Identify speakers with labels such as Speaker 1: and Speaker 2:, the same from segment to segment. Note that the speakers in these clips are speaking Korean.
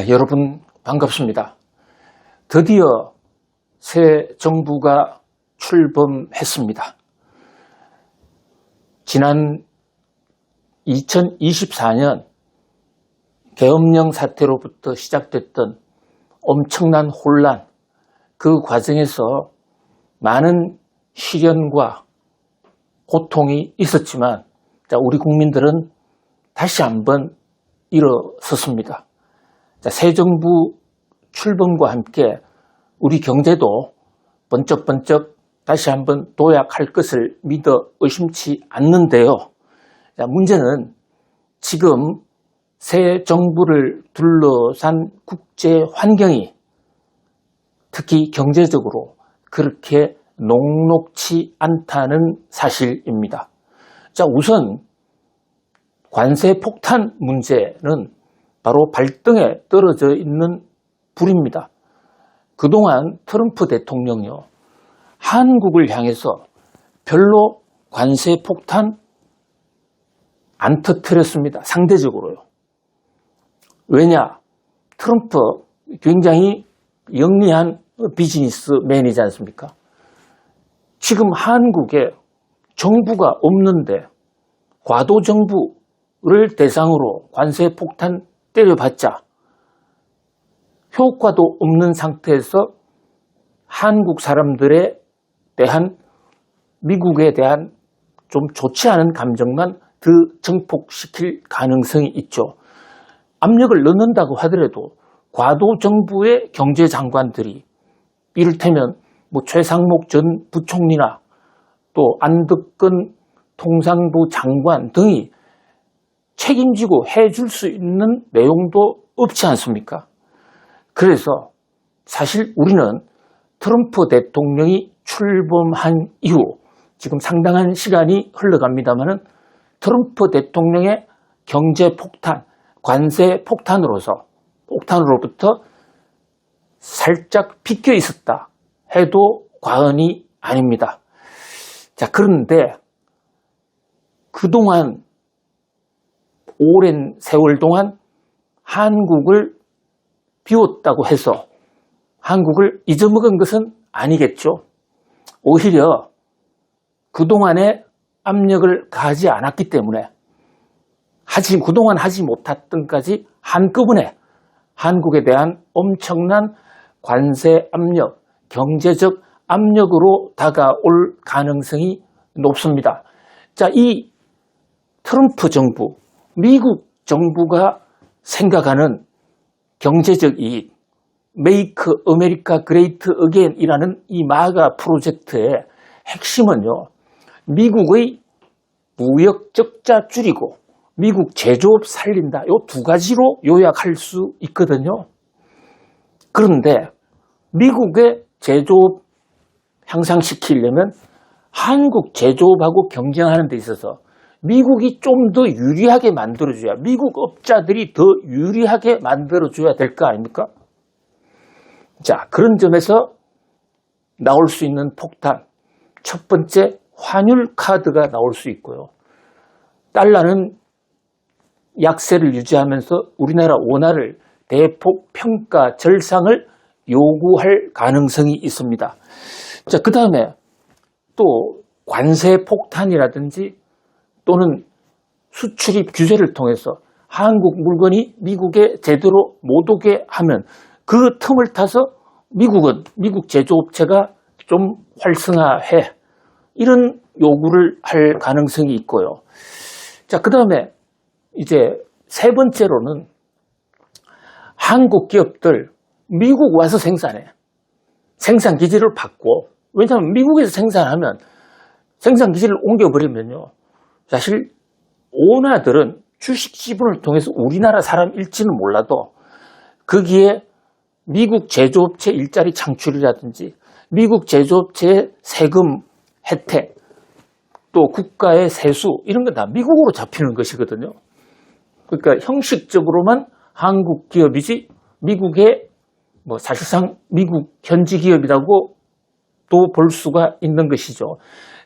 Speaker 1: 여러분 반갑습니다. 드디어 새 정부가 출범했습니다. 지난 2024년 계엄령 사태로부터 시작됐던 엄청난 혼란, 그 과정에서 많은 시련과 고통이 있었지만 우리 국민들은 다시 한번 일어섰습니다. 새 정부 출범과 함께 우리 경제도 번쩍번쩍 다시 한번 도약할 것을 믿어 의심치 않는데요. 문제는 지금 새 정부를 둘러싼 국제 환경이 특히 경제적으로 그렇게 녹록치 않다는 사실입니다. 우선 관세 폭탄 문제는 바로 발등에 떨어져 있는 불입니다. 그동안 트럼프 대통령이요, 한국을 향해서 별로 관세 폭탄 안 터뜨렸습니다. 상대적으로요. 왜냐? 트럼프 굉장히 영리한 비즈니스맨이지 않습니까? 지금 한국에 정부가 없는데 과도 정부를 대상으로 관세 폭탄 때려봤자 효과도 없는 상태에서 한국 사람들에 대한, 미국에 대한 좀 좋지 않은 감정만 더 증폭시킬 가능성이 있죠. 압력을 넣는다고 하더라도 과도 정부의 경제장관들이, 이를테면 최상목 전 부총리나 또 안덕근 통상부 장관 등이 책임지고 해줄 수 있는 내용도 없지 않습니까? 그래서 사실 우리는 트럼프 대통령이 출범한 이후 지금 상당한 시간이 흘러갑니다만은 트럼프 대통령의 경제 폭탄, 관세 폭탄으로부터 살짝 비껴 있었다 해도 과언이 아닙니다. 그런데 그동안 오랜 세월 동안 한국을 비웠다고 해서 한국을 잊어먹은 것은 아니겠죠. 오히려 그동안에 압력을 가하지 않았기 때문에 그동안 하지 못했던 것까지 한꺼번에 한국에 대한 엄청난 관세 압력, 경제적 압력으로 다가올 가능성이 높습니다. 이 트럼프 정부, 미국 정부가 생각하는 경제적 이익, 메이크 아메리카 그레이트 어게인이라는 이 마가 프로젝트의 핵심은요, 미국의 무역 적자 줄이고 미국 제조업 살린다, 이 두 가지로 요약할 수 있거든요. 그런데 미국의 제조업 향상시키려면 한국 제조업하고 경쟁하는 데 있어서 미국이 좀 더 유리하게 만들어줘야, 미국 업자들이 더 유리하게 만들어줘야 될 거 아닙니까? 그런 점에서 나올 수 있는 폭탄, 첫 번째 환율 카드가 나올 수 있고요. 달러는 약세를 유지하면서 우리나라 원화를 대폭 평가 절상을 요구할 가능성이 있습니다. 그 다음에 또 관세 폭탄이라든지 또는 수출입 규제를 통해서 한국 물건이 미국에 제대로 못 오게 하면 그 틈을 타서 미국 제조업체가 좀 활성화해, 이런 요구를 할 가능성이 있고요. 그 다음에 이제 세 번째로는 한국 기업들 미국 와서 생산해. 생산 기지를 바꿔. 왜냐하면 미국에서 생산하면 생산 기지를 옮겨버리면요, 사실 오너들은 주식 지분을 통해서 우리나라 사람일지는 몰라도 거기에 미국 제조업체 일자리 창출이라든지 미국 제조업체의 세금 혜택, 또 국가의 세수, 이런 건 다 미국으로 잡히는 것이거든요. 그러니까 형식적으로만 한국 기업이지 미국의 사실상 미국 현지 기업이라고 또 볼 수가 있는 것이죠.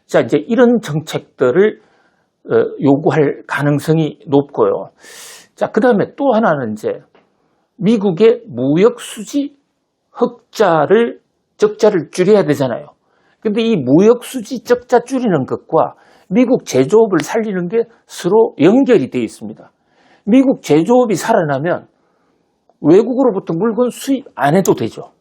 Speaker 1: 이제 이런 정책들을 요구할 가능성이 높고요. 그 다음에 또 하나는 이제 미국의 무역 수지 적자를 줄여야 되잖아요. 근데 이 무역 수지 적자 줄이는 것과 미국 제조업을 살리는 게 서로 연결이 되어 있습니다. 미국 제조업이 살아나면 외국으로부터 물건 수입 안 해도 되죠.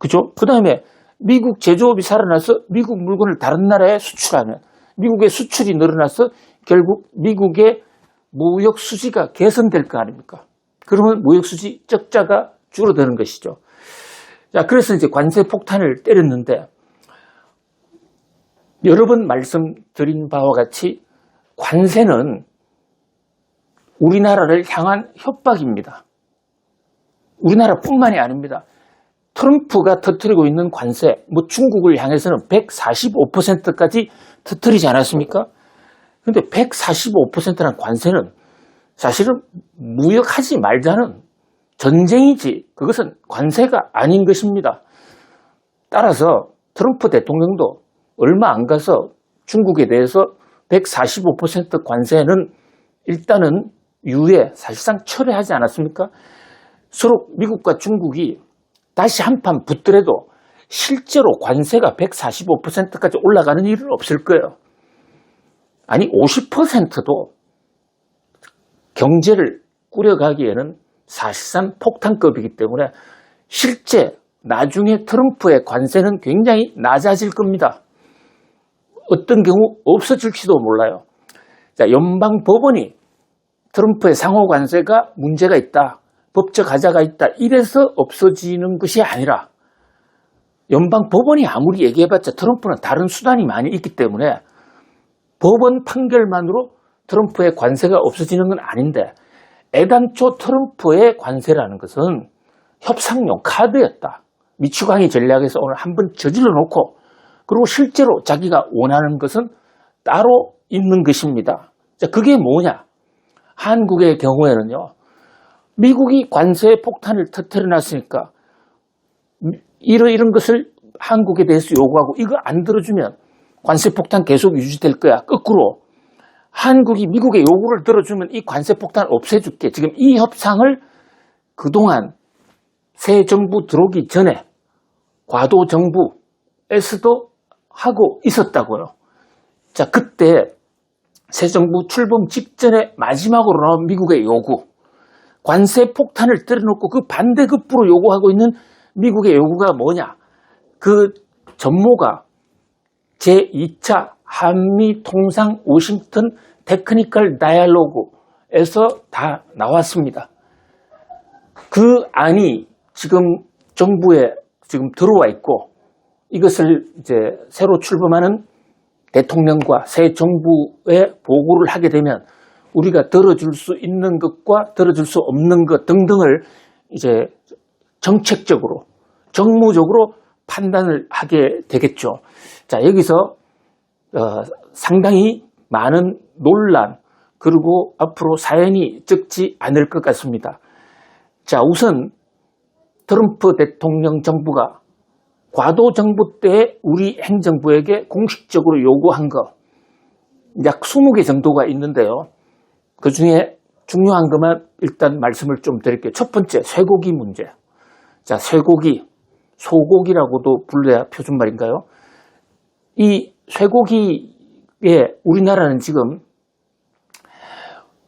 Speaker 1: 그죠? 그 다음에 미국 제조업이 살아나서 미국 물건을 다른 나라에 수출하면 미국의 수출이 늘어나서 결국 미국의 무역 수지가 개선될 거 아닙니까? 그러면 무역 수지 적자가 줄어드는 것이죠. 자, 그래서 이제 관세 폭탄을 때렸는데 여러 번 말씀드린 바와 같이 관세는 우리나라를 향한 협박입니다. 우리나라뿐만이 아닙니다. 트럼프가 터뜨리고 있는 관세, 중국을 향해서는 145%까지 터뜨리지 않았습니까? 그런데 145%라는 관세는 사실은 무역하지 말자는 전쟁이지 그것은 관세가 아닌 것입니다. 따라서 트럼프 대통령도 얼마 안 가서 중국에 대해서 145% 관세는 일단은 유예, 사실상 철회하지 않았습니까? 서로 미국과 중국이 다시 한판 붙더라도 실제로 관세가 145%까지 올라가는 일은 없을 거예요. 아니 50%도 경제를 꾸려가기에는 사실상 폭탄급이기 때문에 실제 나중에 트럼프의 관세는 굉장히 낮아질 겁니다. 어떤 경우 없어질지도 몰라요. 자, 연방법원이 트럼프의 상호 관세가 문제가 있다, 법적 하자가 있다 이래서 없어지는 것이 아니라 연방법원이 아무리 얘기해봤자 트럼프는 다른 수단이 많이 있기 때문에 법원 판결만으로 트럼프의 관세가 없어지는 건 아닌데 애당초 트럼프의 관세라는 것은 협상용 카드였다. 미추광이 전략에서 오늘 한번 저질러 놓고 그리고 실제로 자기가 원하는 것은 따로 있는 것입니다. 자, 그게 뭐냐? 한국의 경우에는요. 미국이 관세 폭탄을 터뜨려 놨으니까 이런 것을 한국에 대해서 요구하고 이거 안 들어주면 관세 폭탄 계속 유지될 거야. 거꾸로 한국이 미국의 요구를 들어주면 이 관세 폭탄 없애줄게. 지금 이 협상을 그동안 새 정부 들어오기 전에 과도 정부에서도 하고 있었다고요. 자, 그때 새 정부 출범 직전에 마지막으로 나온 미국의 요구, 관세 폭탄을 때려놓고 그 반대급부로 요구하고 있는 미국의 요구가 뭐냐? 그 전모가 제2차 한미 통상 워싱턴 테크니컬 다이얼로그에서 다 나왔습니다. 그 안이 지금 정부에 지금 들어와 있고 이것을 이제 새로 출범하는 대통령과 새 정부에 보고를 하게 되면 우리가 들어줄 수 있는 것과 들어줄 수 없는 것 등등을 이제 정책적으로, 정무적으로 판단을 하게 되겠죠. 자, 여기서 상당히 많은 논란 그리고 앞으로 사연이 적지 않을 것 같습니다. 자, 우선 트럼프 대통령 정부가 과도 정부 때 우리 행정부에게 공식적으로 요구한 거 약 20개 정도가 있는데요. 그 중에 중요한 것만 일단 말씀을 좀 드릴게요. 첫 번째, 쇠고기 문제. 자, 쇠고기, 소고기라고도 불러야 표준말인가요? 이 쇠고기에 우리나라는 지금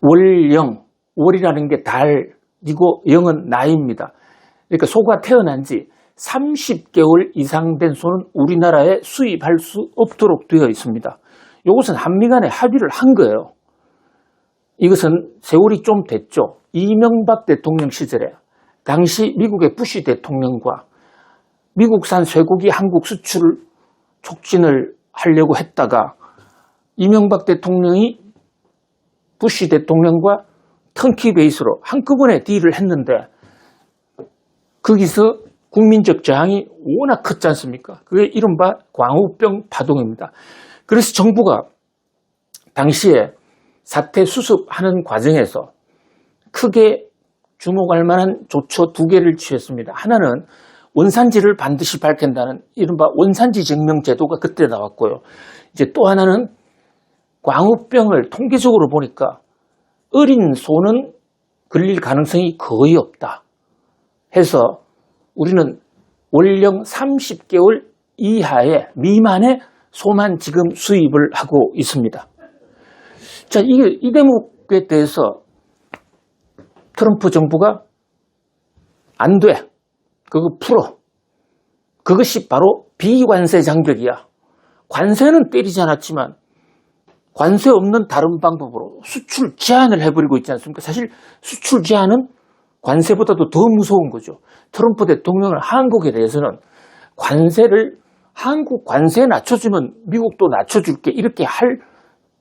Speaker 1: 월령, 월이라는 게 달이고 영은 나이입니다. 그러니까 소가 태어난 지 30개월 이상 된 소는 우리나라에 수입할 수 없도록 되어 있습니다. 이것은 한미 간에 합의를 한 거예요. 이것은 세월이 좀 됐죠. 이명박 대통령 시절에 당시 미국의 부시 대통령과 미국산 쇠고기 한국 수출 촉진을 하려고 했다가 이명박 대통령이 부시 대통령과 턴키 베이스로 한꺼번에 딜을 했는데 거기서 국민적 저항이 워낙 컸지 않습니까? 그게 이른바 광우병 파동입니다. 그래서 정부가 당시에 사태 수습하는 과정에서 크게 주목할 만한 조처 2개를 취했습니다. 하나는 원산지를 반드시 밝힌다는 이른바 원산지 증명 제도가 그때 나왔고요. 이제 또 하나는 광우병을 통계적으로 보니까 어린 소는 걸릴 가능성이 거의 없다. 해서 우리는 원령 30개월 이하의 미만의 소만 지금 수입을 하고 있습니다. 자, 이 대목에 대해서 트럼프 정부가 안 돼. 그거 풀어. 그것이 바로 비관세 장벽이야. 관세는 때리지 않았지만 관세 없는 다른 방법으로 수출 제한을 해버리고 있지 않습니까? 사실 수출 제한은 관세보다도 더 무서운 거죠. 트럼프 대통령은 한국에 대해서는 관세를 한국 관세 낮춰주면 미국도 낮춰줄게 이렇게 할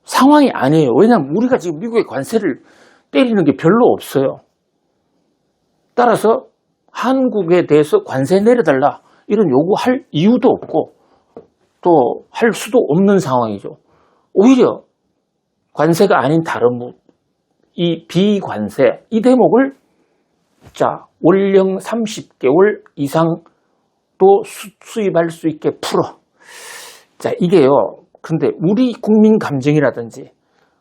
Speaker 1: 상황이 아니에요. 왜냐하면 우리가 지금 미국의 관세를 때리는 게 별로 없어요. 따라서 한국에 대해서 관세 내려달라 이런 요구할 이유도 없고 또 할 수도 없는 상황이죠. 오히려 관세가 아닌 다른 이 비관세 이 대목을 자 원령 30개월 이상 또 수입할 수 있게 풀어. 자 이게요. 근데 우리 국민 감정이라든지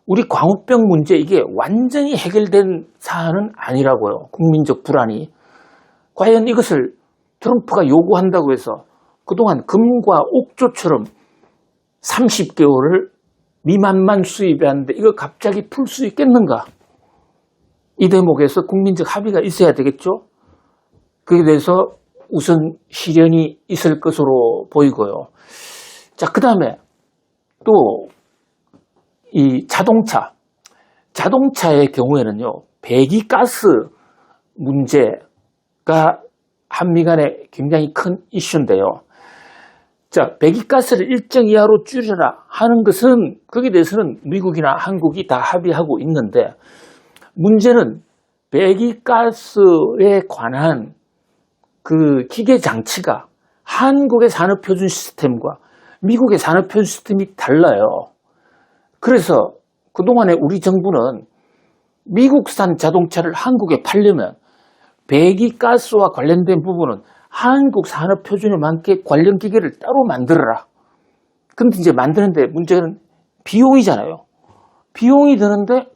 Speaker 1: 우리 광우병 문제 이게 완전히 해결된 사안은 아니라고요. 국민적 불안이. 과연 이것을 트럼프가 요구한다고 해서 그동안 금과 옥조처럼 30개월을 미만만 수입했는데 이거 갑자기 풀 수 있겠는가? 이 대목에서 국민적 합의가 있어야 되겠죠? 그에 대해서 우선 실현이 있을 것으로 보이고요. 자, 그 다음에 또 이 자동차의 경우에는요, 배기가스 문제가 한미 간에 굉장히 큰 이슈인데요. 자, 배기가스를 일정 이하로 줄여라 하는 것은 거기에 대해서는 미국이나 한국이 다 합의하고 있는데 문제는 배기가스에 관한 그 기계 장치가 한국의 산업표준 시스템과 미국의 산업표준 시스템이 달라요. 그래서 그동안에 우리 정부는 미국산 자동차를 한국에 팔려면 배기가스와 관련된 부분은 한국 산업표준에 맞게 관련 기계를 따로 만들어라. 근데 이제 만드는데 문제는 비용이잖아요. 비용이 드는데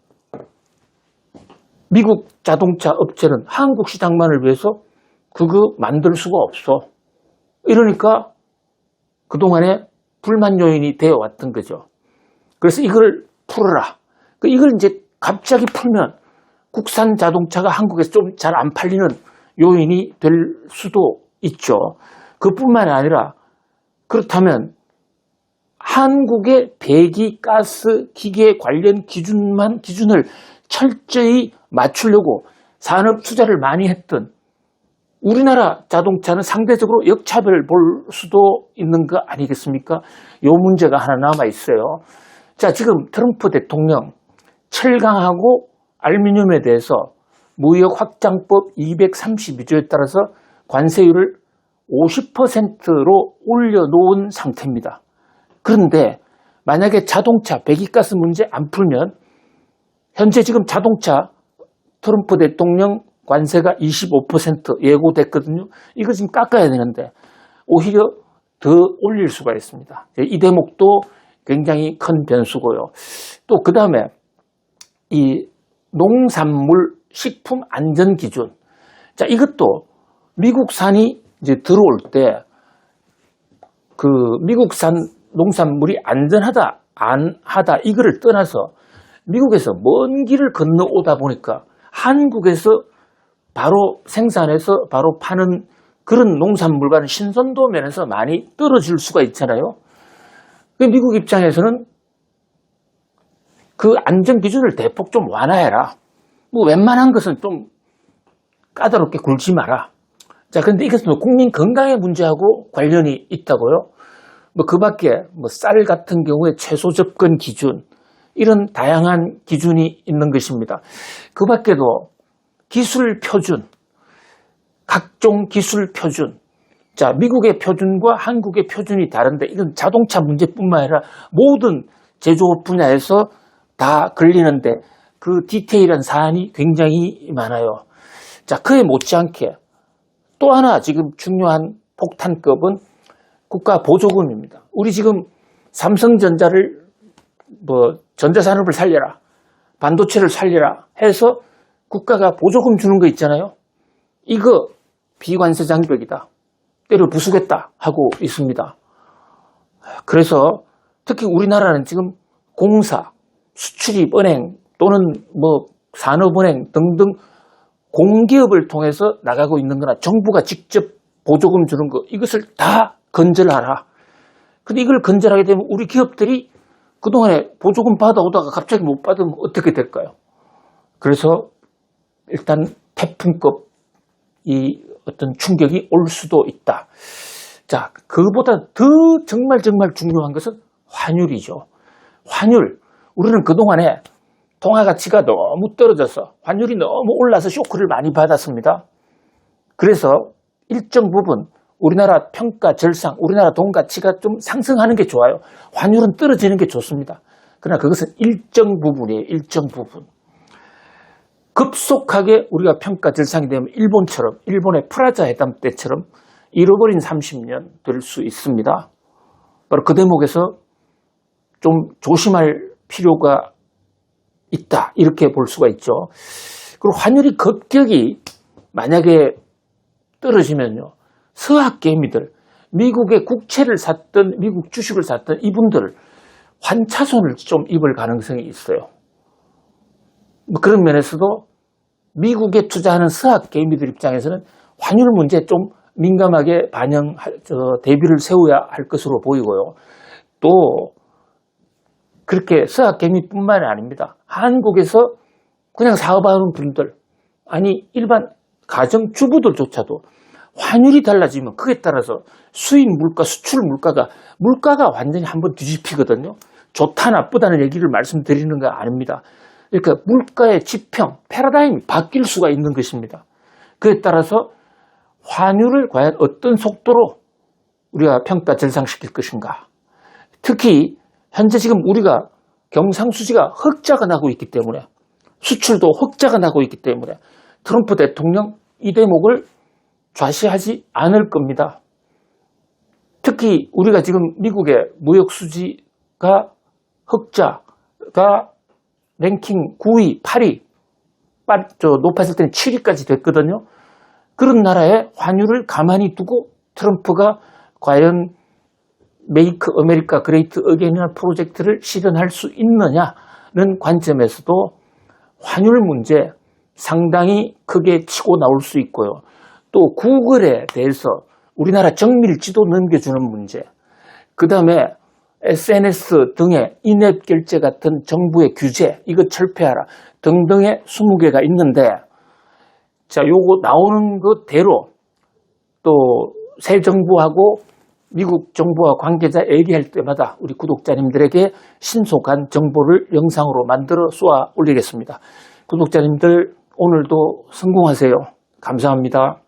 Speaker 1: 미국 자동차 업체는 한국 시장만을 위해서 그거 만들 수가 없어. 이러니까 그동안에 불만 요인이 되어 왔던 거죠. 그래서 이걸 풀어라. 이걸 이제 갑자기 풀면 국산 자동차가 한국에서 좀 잘 안 팔리는 요인이 될 수도 있죠. 그뿐만 아니라 그렇다면 한국의 배기가스 기계 관련 기준을 철저히 맞추려고 산업 투자를 많이 했던 우리나라 자동차는 상대적으로 역차별 볼 수도 있는 거 아니겠습니까? 이 문제가 하나 남아 있어요. 자, 지금 트럼프 대통령 철강하고 알루미늄에 대해서 무역 확장법 232조에 따라서 관세율을 50%로 올려놓은 상태입니다. 그런데 만약에 자동차 배기가스 문제 안 풀면 현재 지금 자동차 트럼프 대통령 관세가 25% 예고됐거든요. 이거 지금 깎아야 되는데 오히려 더 올릴 수가 있습니다. 이 대목도 굉장히 큰 변수고요. 또 그 다음에 이 농산물 식품 안전 기준. 자, 이것도 미국산이 이제 들어올 때 그 미국산 농산물이 안전하다, 안 하다 이거를 떠나서 미국에서 먼 길을 건너오다 보니까 한국에서 바로 생산해서 바로 파는 그런 농산물과는 신선도 면에서 많이 떨어질 수가 있잖아요. 미국 입장에서는 그 안전 기준을 대폭 좀 완화해라. 뭐 웬만한 것은 좀 까다롭게 굴지 마라. 자, 근데 이것은 국민 건강의 문제하고 관련이 있다고요. 그 밖에 쌀 같은 경우에 최소 접근 기준 이런 다양한 기준이 있는 것입니다. 그 밖에도 기술 표준, 각종 기술 표준. 자, 미국의 표준과 한국의 표준이 다른데 이건 자동차 문제뿐만 아니라 모든 제조업 분야에서 다 걸리는데 그 디테일한 사안이 굉장히 많아요. 자, 그에 못지않게 또 하나 지금 중요한 폭탄급은 국가 보조금입니다. 우리 지금 삼성전자를 전자산업을 살려라, 반도체를 살려라 해서 국가가 보조금 주는 거 있잖아요. 이거 비관세 장벽이다. 때려 부수겠다 하고 있습니다. 그래서 특히 우리나라는 지금 공사, 수출입 은행 또는 뭐 산업은행 등등 공기업을 통해서 나가고 있는 거나 정부가 직접 보조금 주는 거 이것을 다 건절하라. 근데 이걸 건절하게 되면 우리 기업들이 그동안에 보조금 받아오다가 갑자기 못 받으면 어떻게 될까요? 그래서 일단 태풍급 이 어떤 충격이 올 수도 있다. 자, 그보다 더 정말 중요한 것은 환율이죠. 환율. 우리는 그동안에 통화 가치가 너무 떨어져서 환율이 너무 올라서 쇼크를 많이 받았습니다. 그래서 일정 부분 우리나라 평가 절상, 우리나라 돈 가치가 좀 상승하는 게 좋아요. 환율은 떨어지는 게 좋습니다. 그러나 그것은 일정 부분이에요. 일정 부분. 급속하게 우리가 평가 절상이 되면 일본처럼, 일본의 프라자 회담 때처럼 잃어버린 30년 될 수 있습니다. 바로 그 대목에서 좀 조심할 필요가 있다. 이렇게 볼 수가 있죠. 그리고 환율이 급격히 만약에 떨어지면요. 서학개미들, 미국의 국채를 샀던, 미국 주식을 샀던 이분들 환차손을 좀 입을 가능성이 있어요. 뭐 그런 면에서도 미국에 투자하는 서학개미들 입장에서는 환율 문제에 좀 민감하게 대비를 세워야 할 것으로 보이고요. 또 그렇게 서학개미뿐만 아닙니다. 한국에서 그냥 사업하는 분들, 아니 일반 가정주부들조차도 환율이 달라지면 그에 따라서 수입 물가, 수출 물가가 완전히 한번 뒤집히거든요. 좋다 나쁘다는 얘기를 말씀드리는 거 아닙니다. 그러니까 물가의 지평, 패러다임이 바뀔 수가 있는 것입니다. 그에 따라서 환율을 과연 어떤 속도로 우리가 평가 절상시킬 것인가. 특히 현재 지금 우리가 경상수지가 흑자가 나고 있기 때문에 수출도 흑자가 나고 있기 때문에 트럼프 대통령 이 대목을 좌시하지 않을 겁니다. 특히 우리가 지금 미국의 무역수지가 흑자가 랭킹 9위, 8위, 높았을 때는 7위까지 됐거든요. 그런 나라의 환율을 가만히 두고 트럼프가 과연 메이크 아메리카 그레이트 어게인이라는 프로젝트를 실현할 수 있느냐는 관점에서도 환율 문제 상당히 크게 치고 나올 수 있고요. 또 구글에 대해서 우리나라 정밀지도 넘겨주는 문제, 그 다음에 SNS 등의 인앱 결제 같은 정부의 규제, 이거 철폐하라 등등의 20개가 있는데, 자, 요거 나오는 것대로 또 새 정부하고 미국 정부와 관계자 얘기할 때마다 우리 구독자님들에게 신속한 정보를 영상으로 만들어 쏘아 올리겠습니다. 구독자님들 오늘도 성공하세요. 감사합니다.